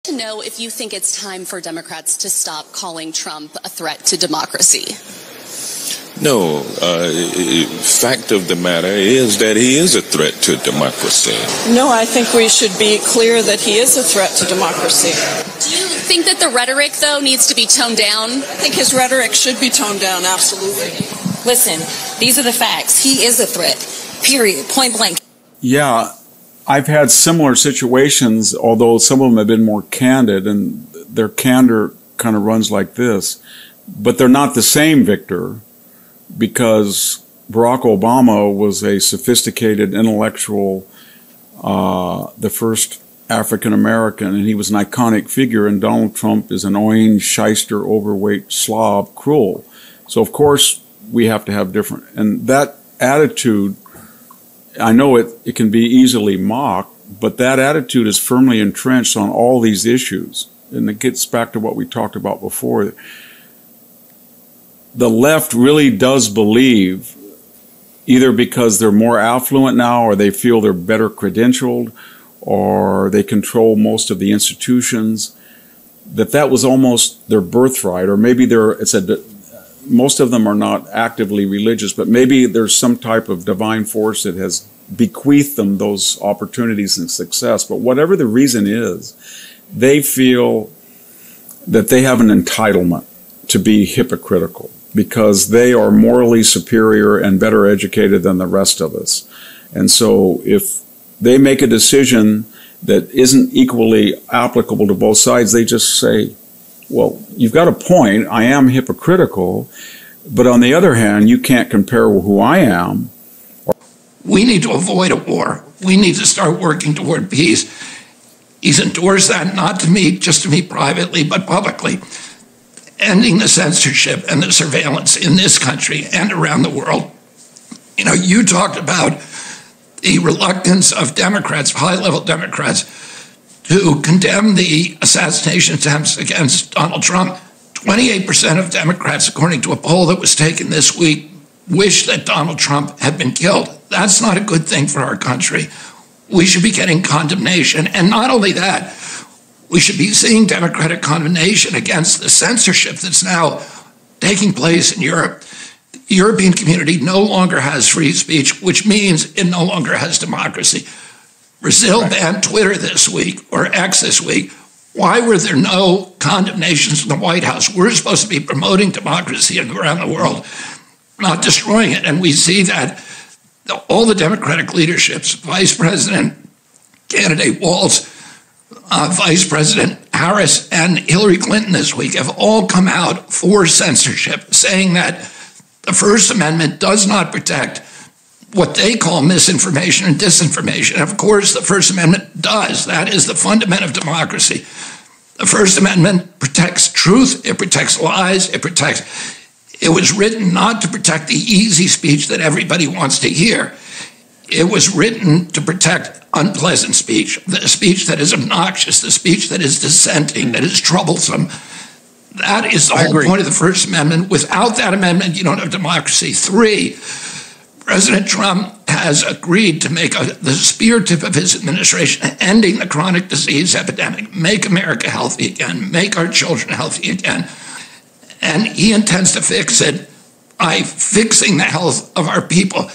To know if you think it's time for Democrats to stop calling Trump a threat to democracy. No, fact of the matter is that he is a threat to democracy. No, I think we should be clear that he is a threat to democracy. Do you think that the rhetoric, though, needs to be toned down? I think his rhetoric should be toned down, absolutely. Listen, these are the facts. He is a threat, period, point blank. Yeah, I've had similar situations, although some of them have been more candid, and their candor kind of runs like this. But they're not the same, Victor, because Barack Obama was a sophisticated intellectual, the first African American, and he was an iconic figure, and Donald Trump is an orange, shyster, overweight, slob, cruel. So, of course, we have to have different. And that attitude, I know it can be easily mocked, but that attitude is firmly entrenched on all these issues. And it gets back to what we talked about before. The left really does believe, either because they're more affluent now, or they feel they're better credentialed, or they control most of the institutions, that was almost their birthright, or maybe most of them are not actively religious, but maybe there's some type of divine force that has bequeathed them those opportunities and success. But whatever the reason is, they feel that they have an entitlement to be hypocritical because they are morally superior and better educated than the rest of us. And so if they make a decision that isn't equally applicable to both sides, they just say, well, you've got a point, I am hypocritical, but on the other hand, you can't compare who I am. We need to avoid a war. We need to start working toward peace. He's endorsed that not to me, just to me privately, but publicly. Ending the censorship and the surveillance in this country and around the world. You know, you talked about the reluctance of Democrats, high-level Democrats, to condemn the assassination attempts against Donald Trump. 28% of Democrats, according to a poll that was taken this week, wish that Donald Trump had been killed. That's not a good thing for our country. We should be getting condemnation. And not only that, we should be seeing Democratic condemnation against the censorship that's now taking place in Europe. The European community no longer has free speech, which means it no longer has democracy. Brazil banned Twitter this week, or X this week. Why were there no condemnations in the White House? We're supposed to be promoting democracy around the world, not destroying it. And we see that all the Democratic leaderships, Vice President candidate Walz, Vice President Harris, and Hillary Clinton this week have all come out for censorship, saying that the First Amendment does not protect what they call misinformation and disinformation. Of course, the First Amendment does. That is the fundament of democracy. The First Amendment protects truth. It protects lies. It was written not to protect the easy speech that everybody wants to hear. It was written to protect unpleasant speech, the speech that is obnoxious, the speech that is dissenting, that is troublesome. That is the whole point of the First Amendment. Without that amendment, you don't have democracy. 3, President Trump has agreed to make the spear tip of his administration ending the chronic disease epidemic, make America healthy again, make our children healthy again. And he intends to fix it by fixing the health of our people.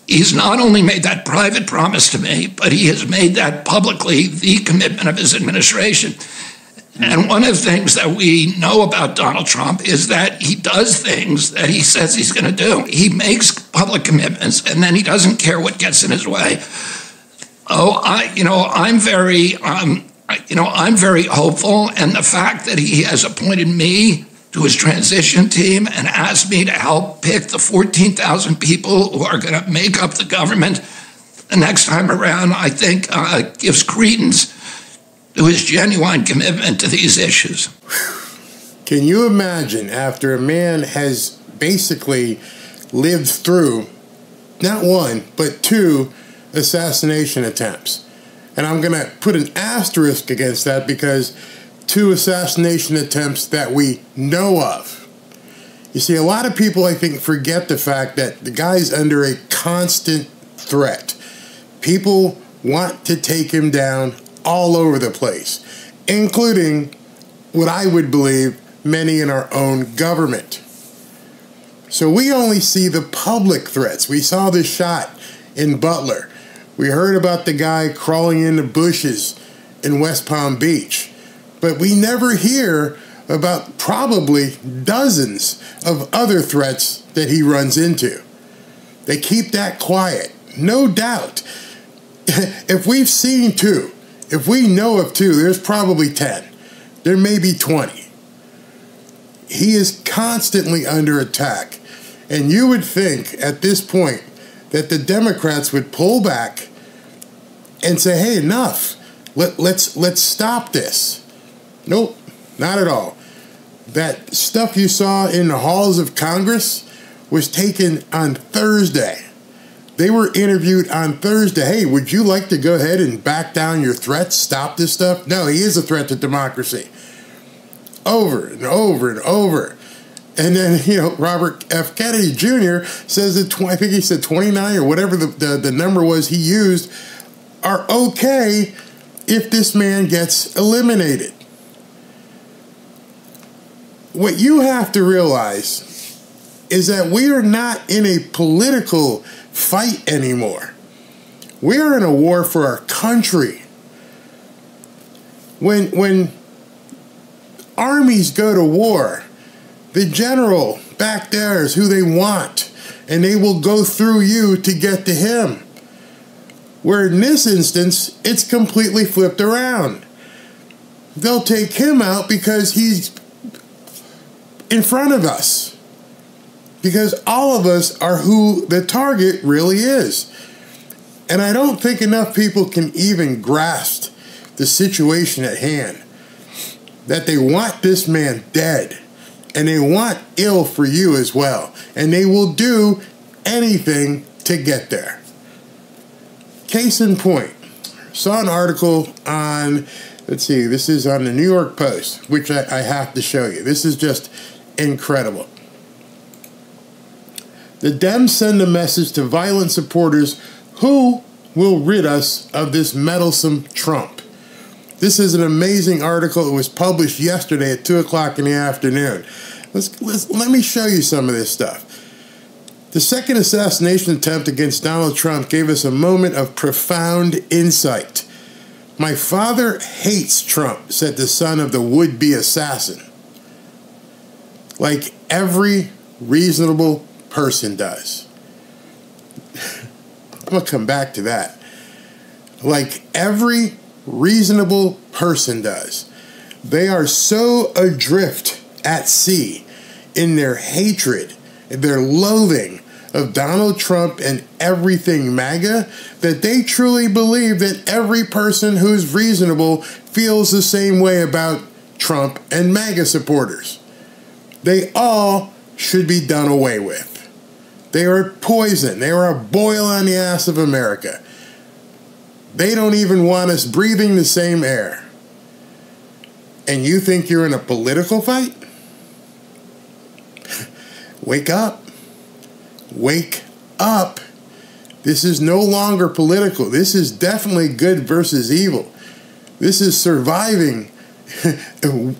He's not only made that private promise to me, but he has made that publicly the commitment of his administration. And one of the things that we know about Donald Trump is that he does things that he says he's going to do. He makes public commitments, and then he doesn't care what gets in his way. I'm very hopeful, and the fact that he has appointed me to his transition team and asked me to help pick the 14,000 people who are going to make up the government the next time around, I think gives credence to his genuine commitment to these issues. Can you imagine, after a man has basically lived through not one, but 2 assassination attempts? And I'm going to put an asterisk against that because 2 assassination attempts that we know of. You see, a lot of people, I think, forget the fact that the guy's under a constant threat. People want to take him down all over the place. including what I would believe many in our own government. So we only see the public threats. We saw this shot in Butler. We heard about the guy crawling into bushes in West Palm Beach. But we never hear about probably dozens of other threats that he runs into. They keep that quiet, no doubt. If we've seen 2, if we know of 2, there's probably 10. There may be 20. He is constantly under attack. And you would think at this point that the Democrats would pull back and say, hey, enough. Let's stop this. Nope, not at all. That stuff you saw in the halls of Congress was taken on Thursday. They were interviewed on Thursday. Hey, would you like to go ahead and back down your threats, stop this stuff? No, he is a threat to democracy. Over and over and over. And then, Robert F. Kennedy Jr. says that, I think he said 29 or whatever the number was he used, are okay if this man gets eliminated. What you have to realize is that we are not in a political fight anymore. We are in a war for our country. When armies go to war, the general back there is who they want, and they will go through you to get to him. Where in this instance, it's completely flipped around. They'll take him out because he's in front of us. Because all of us are who the target really is. And I don't think enough people can even grasp the situation at hand. That they want this man dead. And they want ill for you as well. And they will do anything to get there. Case in point, saw an article on, let's see, this is on the New York Post, which I have to show you. This is just incredible. The Dems send a message to violent supporters who will rid us of this meddlesome Trump. This is an amazing article. It was published yesterday at 2 o'clock in the afternoon. Let me show you some of this stuff. The second assassination attempt against Donald Trump gave us a moment of profound insight. My father hates Trump, said the son of the would-be assassin. Like every reasonable person does. I'm going to come back to that. Like every reasonable person does. They are so adrift at sea in their hatred, their loathing of Donald Trump and everything MAGA, that they truly believe that every person who's reasonable feels the same way about Trump and MAGA supporters. They all should be done away with. They are poison. They are a boil on the ass of America. They don't even want us breathing the same air. And you think you're in a political fight? Wake up. Wake up. This is no longer political. This is definitely good versus evil. This is surviving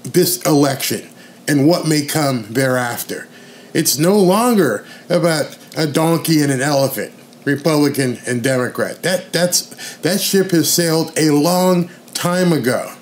this election and what may come thereafter. It's no longer about a donkey and an elephant, Republican and Democrat. That ship has sailed a long time ago.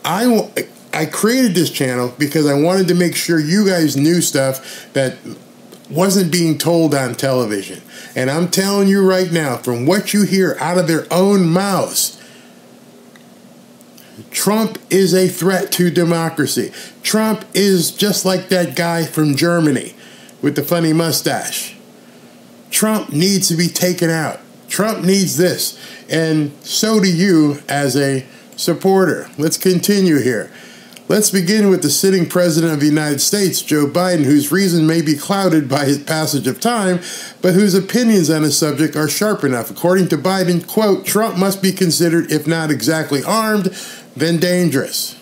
I created this channel because I wanted to make sure you guys knew stuff that wasn't being told on television. And I'm telling you right now, from what you hear out of their own mouths, Trump is a threat to democracy. Trump is just like that guy from Germany with the funny mustache. Trump needs to be taken out. Trump needs this. And so do you as a supporter. Let's continue here. Let's begin with the sitting president of the United States, Joe Biden, whose reason may be clouded by his passage of time, but whose opinions on the subject are sharp enough. According to Biden, quote, Trump must be considered, if not exactly armed, then dangerous.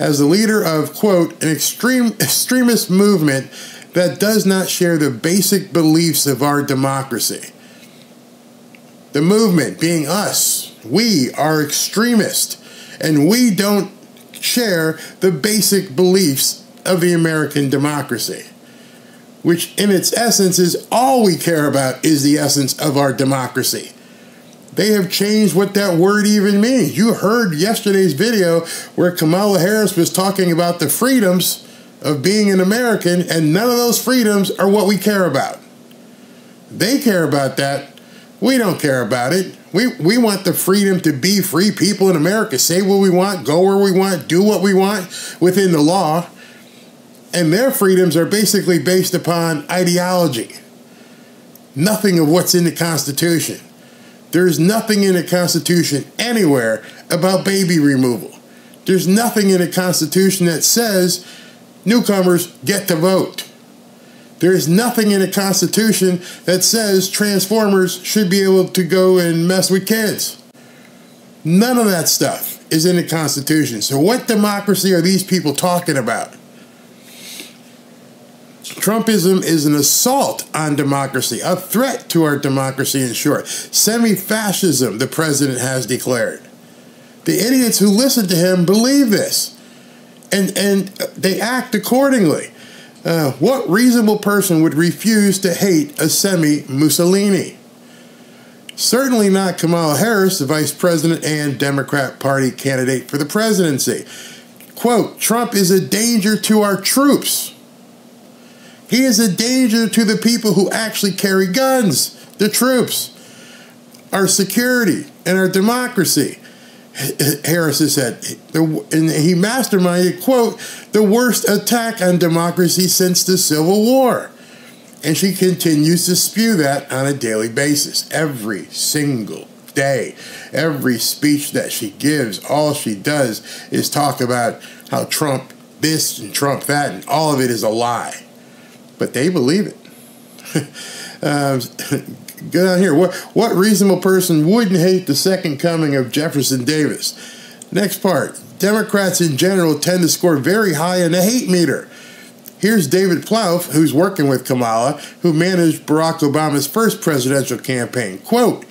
As the leader of, quote, an extremist movement that does not share the basic beliefs of our democracy. The movement being us, We are extremists, and we don't share the basic beliefs of the American democracy, which in its essence is all we care about is the essence of our democracy. They have changed what that word even means. You heard yesterday's video where Kamala Harris was talking about the freedoms of being an American, and none of those freedoms are what we care about. They care about that. We don't care about it. We want the freedom to be free people in America, say what we want, go where we want, do what we want within the law. And their freedoms are basically based upon ideology. Nothing of what's in the Constitution. There's nothing in the Constitution anywhere about baby removal. There's nothing in the Constitution that says newcomers get to vote. There is nothing in the Constitution that says Transformers should be able to go and mess with kids. None of that stuff is in the Constitution. So what democracy are these people talking about? Trumpism is an assault on democracy, a threat to our democracy in short. Semi-fascism, the president has declared. The idiots who listen to him believe this, and they act accordingly. What reasonable person would refuse to hate a semi-Mussolini? Certainly not Kamala Harris, the vice president and Democrat Party candidate for the presidency. Quote, Trump is a danger to our troops. He is a danger to the people who actually carry guns, the troops, our security, and our democracy. Harris has said, and he masterminded, quote, the worst attack on democracy since the Civil War. And she continues to spew that on a daily basis, every single day. Every speech that she gives, all she does is talk about how Trump this and Trump that, and all of it is a lie. But they believe it. Go down here. What reasonable person wouldn't hate the second coming of Jefferson Davis? Next part. Democrats in general tend to score very high in the hate meter. Here's David Plouffe, who's working with Kamala, who managed Barack Obama's first presidential campaign. Quote,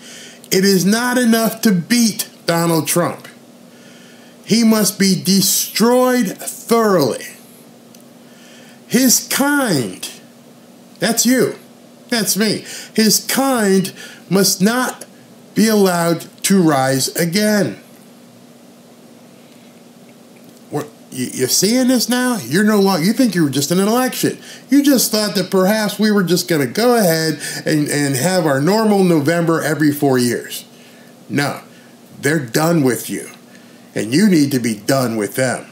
it is not enough to beat Donald Trump. He must be destroyed thoroughly. His kind, that's you, that's me, his kind must not be allowed to rise again. You're seeing this now? You're no longer, you think you were just in an election. You just thought that perhaps we were just going to go ahead and have our normal November every 4 years. No, they're done with you. And you need to be done with them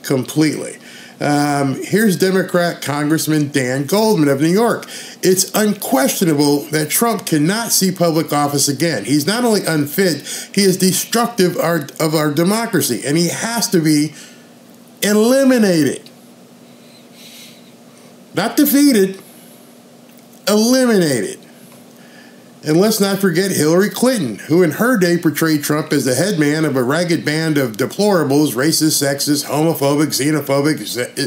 completely. Here's Democrat Congressman Dan Goldman of New York. It's unquestionable that Trump cannot see public office again. He's not only unfit, he is destructive of our democracy, and he has to be eliminated. Not defeated, eliminated. And let's not forget Hillary Clinton, who in her day portrayed Trump as the head man of a ragged band of deplorables, racist, sexist, homophobic, xenophobic,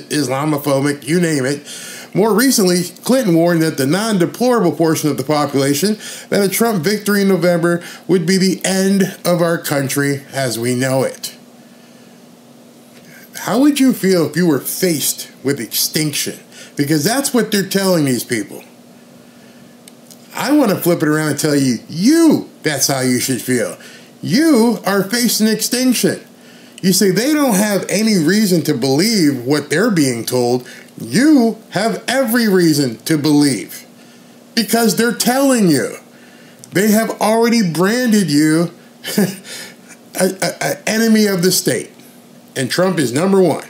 Islamophobic, you name it. More recently, Clinton warned that the non-deplorable portion of the population, that a Trump victory in November would be the end of our country as we know it. How would you feel if you were faced with extinction? Because that's what they're telling these people. I want to flip it around and tell you, that's how you should feel. You are facing extinction. You say they don't have any reason to believe what they're being told. You have every reason to believe because they're telling you. They have already branded you an enemy of the state. And Trump is number one.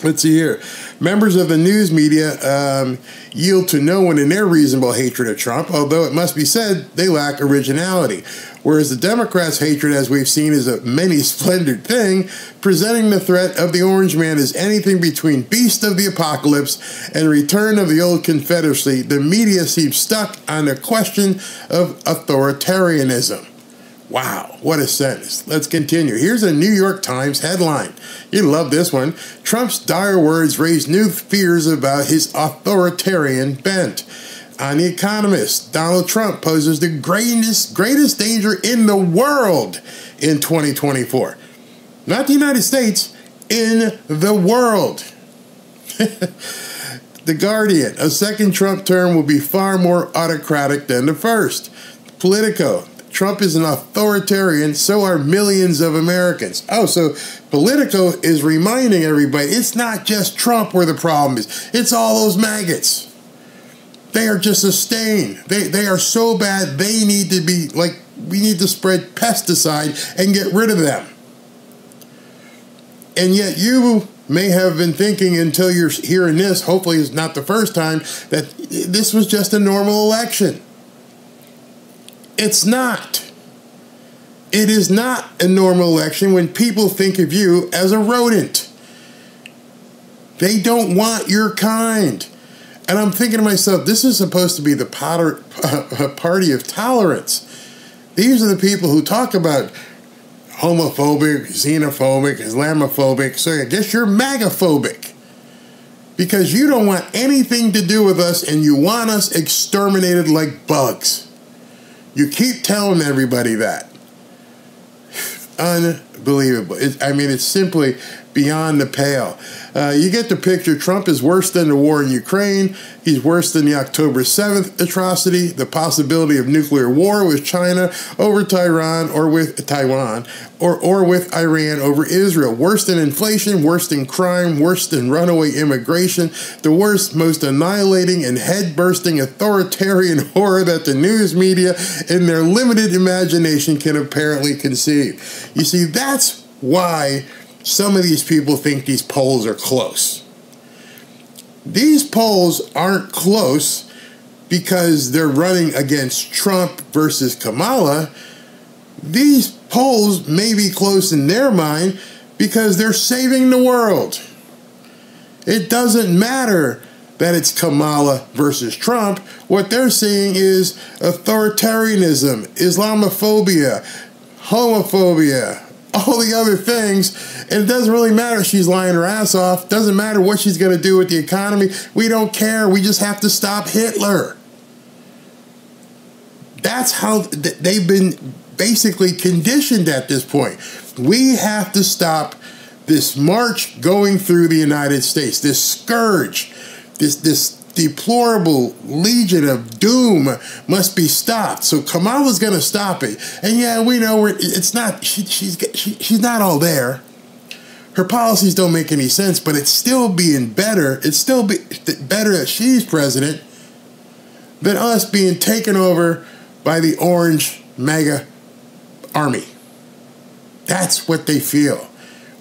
Let's see here. Members of the news media yield to no one in their reasonable hatred of Trump, although it must be said they lack originality. Whereas the Democrats' hatred, as we've seen, is a many-splendored thing, presenting the threat of the Orange Man as anything between Beast of the Apocalypse and Return of the Old Confederacy, the media seems stuck on the question of authoritarianism. Wow, what a sentence. Let's continue. Here's a New York Times headline. You love this one. Trump's dire words raise new fears about his authoritarian bent. On The Economist, Donald Trump poses the greatest danger in the world in 2024. Not the United States, in the world. The Guardian, a second Trump term will be far more autocratic than the first. Politico, Trump is an authoritarian, so are millions of Americans. Oh, so Politico is reminding everybody, it's not just Trump where the problem is. It's all those maggots. They are just a stain. They are so bad, they need to be, like, we need to spread pesticide and get rid of them. And yet you may have been thinking until you're hearing this, hopefully it's not the first time, that this was just a normal election. It's not. It is not a normal election when people think of you as a rodent. They don't want your kind. And I'm thinking to myself, this is supposed to be the party of tolerance. These are the people who talk about homophobic, xenophobic, Islamophobic, so I guess you're MAGA-phobic. Because you don't want anything to do with us and you want us exterminated like bugs. You keep telling everybody that. Unbelievable. It's simply beyond the pale. You get the picture. Trump is worse than the war in Ukraine. He's worse than the October 7th atrocity, the possibility of nuclear war with China over Taiwan or with Taiwan, or with Iran over Israel. Worse than inflation, worse than crime, worse than runaway immigration, the worst, most annihilating and head-bursting authoritarian horror that the news media in their limited imagination can apparently conceive. You see, that's why some of these people think these polls are close. These polls aren't close because they're running against Trump versus Kamala. These polls may be close in their mind because they're saving the world. It doesn't matter that it's Kamala versus Trump. What they're seeing is authoritarianism, Islamophobia, homophobia, all the other things, and it doesn't really matter if she's lying her ass off. Doesn't matter what she's going to do with the economy. We don't care. We just have to stop Hitler. That's how they've been basically conditioned at this point. We have to stop this march going through the United States, this scourge, this deplorable legion of doom must be stopped. So Kamala's going to stop it. And yeah, we know it's not. She's not all there. Her policies don't make any sense, but it's still being better. It's still better that she's president than us being taken over by the orange MAGA army. That's what they feel.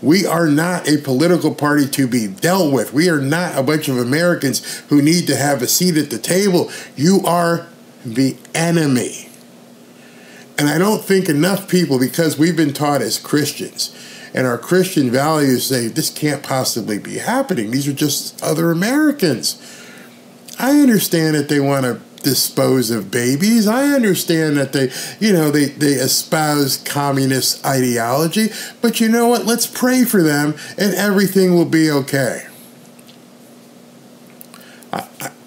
We are not a political party to be dealt with. We are not a bunch of Americans who need to have a seat at the table. You are the enemy. And I don't think enough people, because we've been taught as Christians, and our Christian values say this can't possibly be happening. These are just other Americans. I understand that they want to dispose of babies. I understand that they espouse communist ideology, but you know what? Let's pray for them and everything will be okay.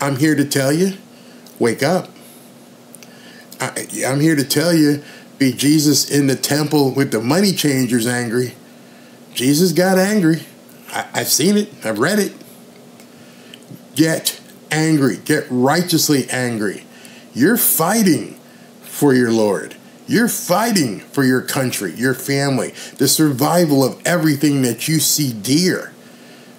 I'm here to tell you, wake up. I'm here to tell you, be Jesus in the temple with the money changers angry. Jesus got angry. I've seen it. I've read it. Get angry. Get righteously angry. You're fighting for your Lord. You're fighting for your country, your family, the survival of everything that you see dear.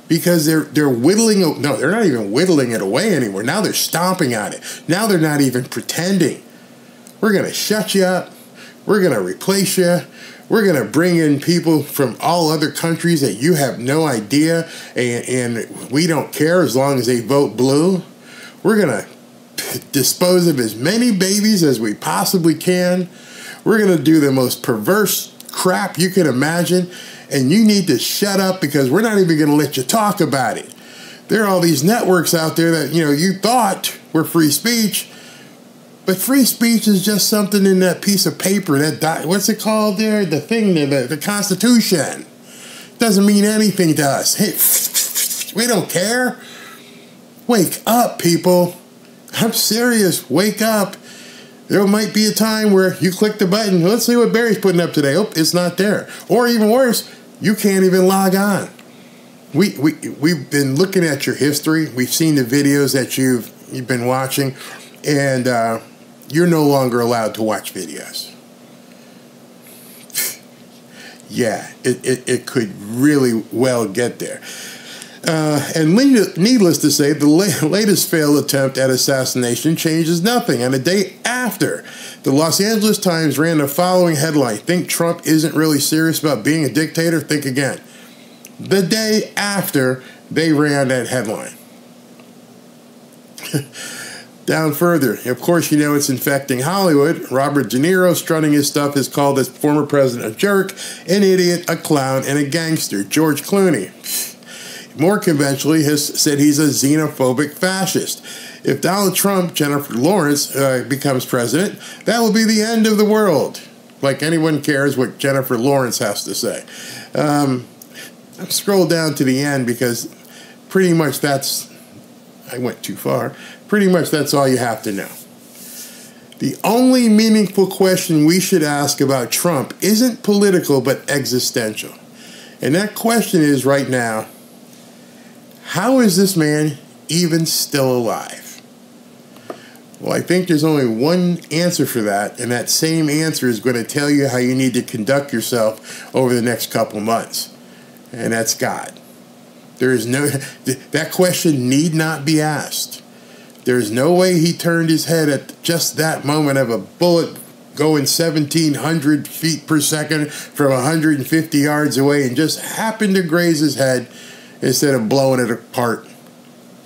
Because they're whittling, no, they're not even whittling it away anymore. Now they're stomping on it. Now they're not even pretending. We're going to shut you up. We're going to replace you. We're going to bring in people from all other countries that you have no idea, and we don't care as long as they vote blue. We're going to dispose of as many babies as we possibly can. We're going to do the most perverse crap you can imagine, and you need to shut up because we're not even going to let you talk about it. There are all these networks out there that, you thought were free speech, but free speech is just something in that piece of paper, what's it called there? The thing there, the Constitution. Doesn't mean anything to us. Hey, we don't care. Wake up, people. I'm serious. Wake up. There might be a time where you click the button. Let's see what Barry's putting up today. Oh, it's not there. Or even worse, you can't even log on. We've been looking at your history. We've seen the videos that you've been watching, and you're no longer allowed to watch videos. Yeah, it could really well get there. And needless to say, the latest failed attempt at assassination changes nothing. On the day after, the Los Angeles Times ran the following headline: "Think Trump isn't really serious about being a dictator? Think again." The day after they ran that headline. Down further, of course, you know it's infecting Hollywood. Robert De Niro, strutting his stuff, has called his former president a jerk, an idiot, a clown, and a gangster. George Clooney, more conventionally, has said he's a xenophobic fascist. If Donald Trump, Jennifer Lawrence, becomes president, that will be the end of the world. Like anyone cares what Jennifer Lawrence has to say. I've scrolled down to the end because pretty much I went too far. Pretty much that's all you have to know. The only meaningful question we should ask about Trump isn't political but existential. And that question is right now, how is this man even still alive? Well, I think there's only one answer for that, and that same answer is going to tell you how you need to conduct yourself over the next couple months. And that's God. There is that question need not be asked. There's no way he turned his head at just that moment of a bullet going 1,700 feet per second from 150 yards away and just happened to graze his head instead of blowing it apart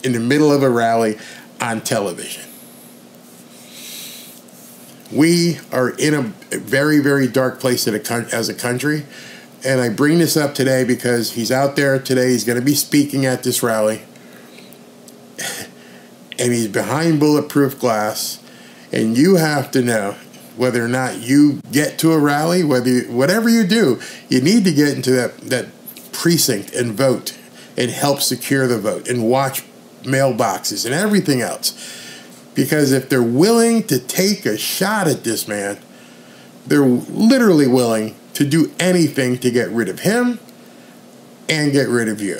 in the middle of a rally on television. We are in a very, very dark place as a country. And I bring this up today because he's out there today. He's going to be speaking at this rally. And he's behind bulletproof glass. And you have to know whether or not you get to a rally, whatever you do, you need to get into that precinct and vote and help secure the vote and watch mailboxes and everything else. Because if they're willing to take a shot at this man, they're literally willing to do anything to get rid of him and get rid of you.